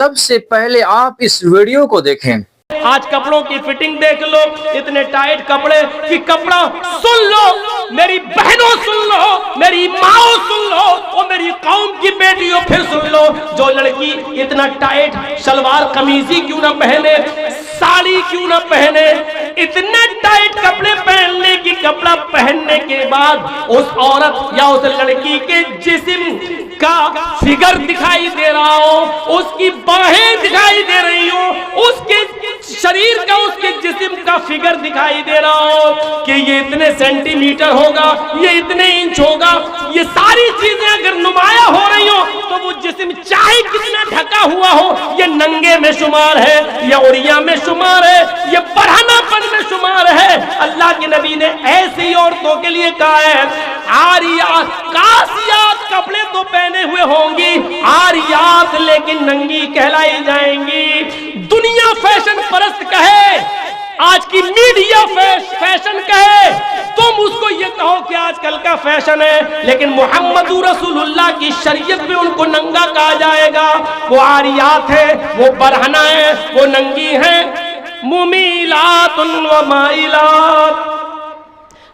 سب سے پہلے آپ اس ویڈیو کو دیکھیں۔ آج کپڑوں کی فٹنگ دیکھ لو، اتنے ٹائٹ کپڑے کہ کپڑا سن لو، میری بہنوں سن لو، میری ماں سن لو، اور میری قوم کی بیٹیوں پھر سن لو، جو لڑکی اتنا ٹائٹ شلوار قمیضی کیوں نہ پہنے، ساڑی کیوں نہ پہنے، اتنے ٹائٹ کپڑے پہننے کی کپڑا پہننے کے بعد اس عورت یا اس لڑکی کے جسم کا فگر دکھائی دے رہا ہو، اس کی باہیں دکھائی دے رہی ہوں، اس کے شریر کا، اس کے جسم کا فگر دکھائی دے رہا ہو کہ یہ اتنے سینٹی میٹر ہوگا، یہ اتنے انچ ہوگا، یہ ساری چیزیں اگر نمایاں ہو رہی ہو تو وہ جسم چاہے کتنا ڈھکا ہوا ہو، یہ ننگے میں شمار ہے، یہ عریاں میں شمار ہے، یہ برہنہ پن میں شمار ہے۔ اللہ کے نبی نے ایسی عورتوں کے لیے کہا ہے عاریات، کاسیات کپڑے تو پہنے ہوئے ہوں گی، عاریات لیکن ننگی کہلائی جائیں گی۔ دنیا فیشن پرست کہے، آج کی میڈیا فیشن کہے، تم اس کو یہ کہو کہ آج کل کا فیشن ہے، لیکن محمد رسول اللہ کی شریعت میں ان کو ننگا کہا جائے گا۔ وہ عاریات ہے، وہ برہنہ ہے، وہ ننگی ہیں۔ ممیلات و مائلات،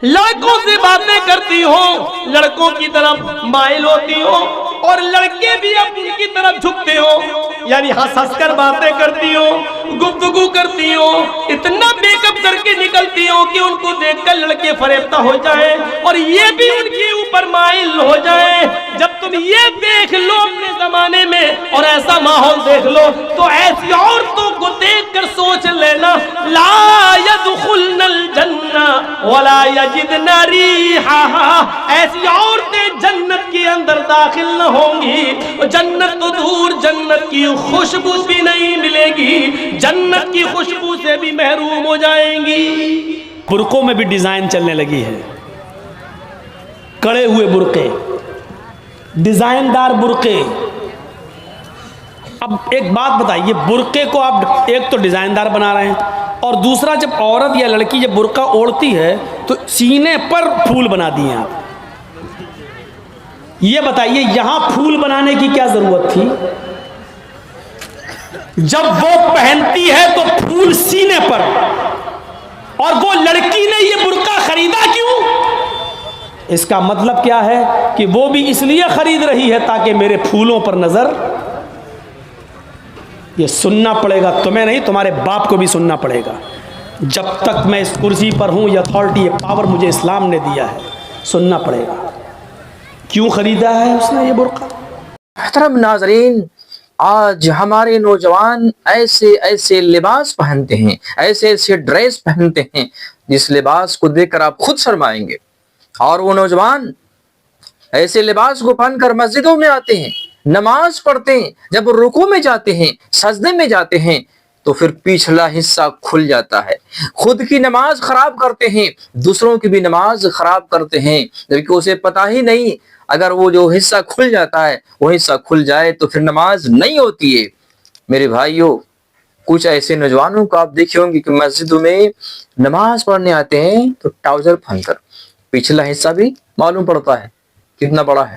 لڑکوں سے باتیں کرتی ہوں، لڑکوں کی طرف مائل ہوتی ہوں، اور لڑکے بھی اب ان کی طرف جھکتے ہوں، یعنی ہنس ہنس کر باتیں کرتی ہوں، گفتگو کرتی ہوں، اتنا میک اپ کر کے نکلتی ہوں کہ ان کو دیکھ کر لڑکے فریفتہ ہو جائیں اور یہ بھی ان کے اوپر مائل ہو جائیں۔ جب تم یہ دیکھ لو اپنے زمانے میں اور ایسا ماحول دیکھ لو تو ایسی عورتوں کو دیکھ کر سوچ لینا، لا يدخلن الجنہ ولا یجدن ریحہا، ایسی عورتیں جنت کے اندر داخل نہ ہوں گی، جنت تو دور، جنت کی خوشبو بھی نہیں ملے گی، جنت کی خوشبو سے بھی محروم ہو جائیں گی۔ برقعوں میں بھی ڈیزائن چلنے لگی ہے، کڑے ہوئے برقعے، ڈیزائن دار برقعے۔ اب ایک بات بتائیے، برقعے کو آپ ایک تو ڈیزائن دار بنا رہے ہیں، اور دوسرا جب عورت یا لڑکی جب برقع اوڑھتی ہے تو سینے پر پھول بنا دیے ہیں آپ۔ یہ بتائیے یہاں پھول بنانے کی کیا ضرورت تھی؟ جب وہ پہنتی ہے تو پھول سینے پر، اور وہ لڑکی نے یہ برقع خریدا کیوں؟ اس کا مطلب کیا ہے کہ وہ بھی اس لیے خرید رہی ہے تاکہ میرے پھولوں پر نظر۔ یہ سننا پڑے گا تمہیں نہیں، تمہارے باپ کو بھی سننا پڑے گا۔ جب تک میں اس کرسی پر ہوں، یہ اتھارٹی، یہ پاور مجھے اسلام نے دیا ہے، سننا پڑے گا کیوں خریدا ہے اس نے یہ برقع۔ محترم ناظرین، آج ہمارے نوجوان ایسے ایسے لباس پہنتے ہیں، ایسے ایسے ڈریس پہنتے ہیں جس لباس کو دیکھ کر آپ خود شرمائیں گے، اور وہ نوجوان ایسے لباس کو پہن کر مسجدوں میں آتے ہیں، نماز پڑھتے ہیں، جب رکوع میں جاتے ہیں، سجدے میں جاتے ہیں تو پھر پچھلا حصہ کھل جاتا ہے، خود کی نماز خراب کرتے ہیں، دوسروں کی بھی نماز خراب کرتے ہیں، جبکہ اسے پتہ ہی نہیں اگر وہ جو حصہ کھل جاتا ہے وہ حصہ کھل جائے تو پھر نماز نہیں ہوتی ہے۔ میرے بھائیوں، کچھ ایسے نوجوانوں کو آپ دیکھے ہوں گے کہ مسجدوں میں نماز پڑھنے آتے ہیں تو ٹراؤزر پہن کر، پچھلا حصہ بھی معلوم پڑتا ہے کتنا بڑا ہے،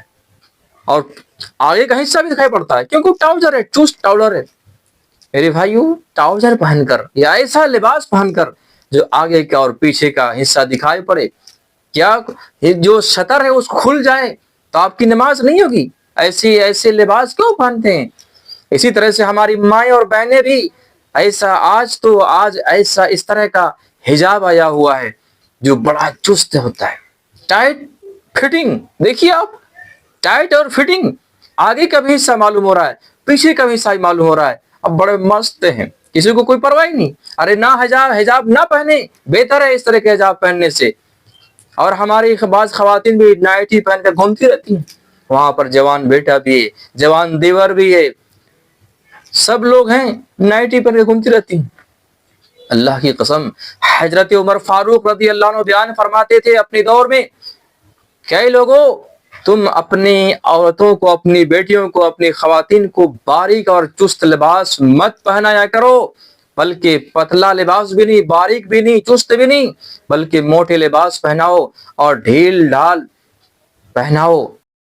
اور آگے کا حصہ بھی دکھائی پڑتا ہے کیونکہ ٹراؤزر ہے، چست ٹراؤزر ہے۔ میرے بھائیوں، ٹراؤزر پہن کر یا ایسا لباس پہن کر جو آگے کا اور پیچھے کا حصہ دکھائی پڑے، کیا جو شطر ہے اس کو کھل جائے تو آپ کی نماز نہیں ہوگی؟ ایسے لباس کیوں پہنتے ہیں؟ اسی طرح سے ہماری مائیں اور بہنیں بھی آج ایسا اس طرح کا حجاب آیا ہوا ہے جو بڑا چست ہوتا ہے، ٹائٹ فٹنگ۔ دیکھیے آپ، ٹائٹ اور فٹنگ، آگے کا بھی حصہ معلوم ہو رہا ہے، پیچھے کا بھی حصہ معلوم ہو رہا ہے، اب بڑے مست ہیں، کسی کو کوئی پرواہ نہیں۔ ارے نہ حجاب نہ پہنے، بہتر ہے اس طرح کے حجاب پہننے سے۔ اور ہماری بعض خواتین بھی نائٹی پہن کر گھومتی رہتی ہیں، وہاں پر جوان بیٹا بھی ہے، جوان دیور بھی ہے، سب لوگ ہیں، نائٹی پہن کے گھومتی رہتی ہیں۔ اللہ کی قسم، حضرت عمر فاروق رضی اللہ عنہ بیان فرماتے تھے اپنے دور میں، کئی لوگوں تم اپنی عورتوں کو، اپنی بیٹیوں کو، اپنی خواتین کو باریک اور چست لباس مت پہنایا کرو، بلکہ پتلا لباس بھی نہیں، باریک بھی نہیں، چست بھی نہیں، بلکہ موٹے لباس پہناؤ اور ڈھیل ڈھال پہناؤ،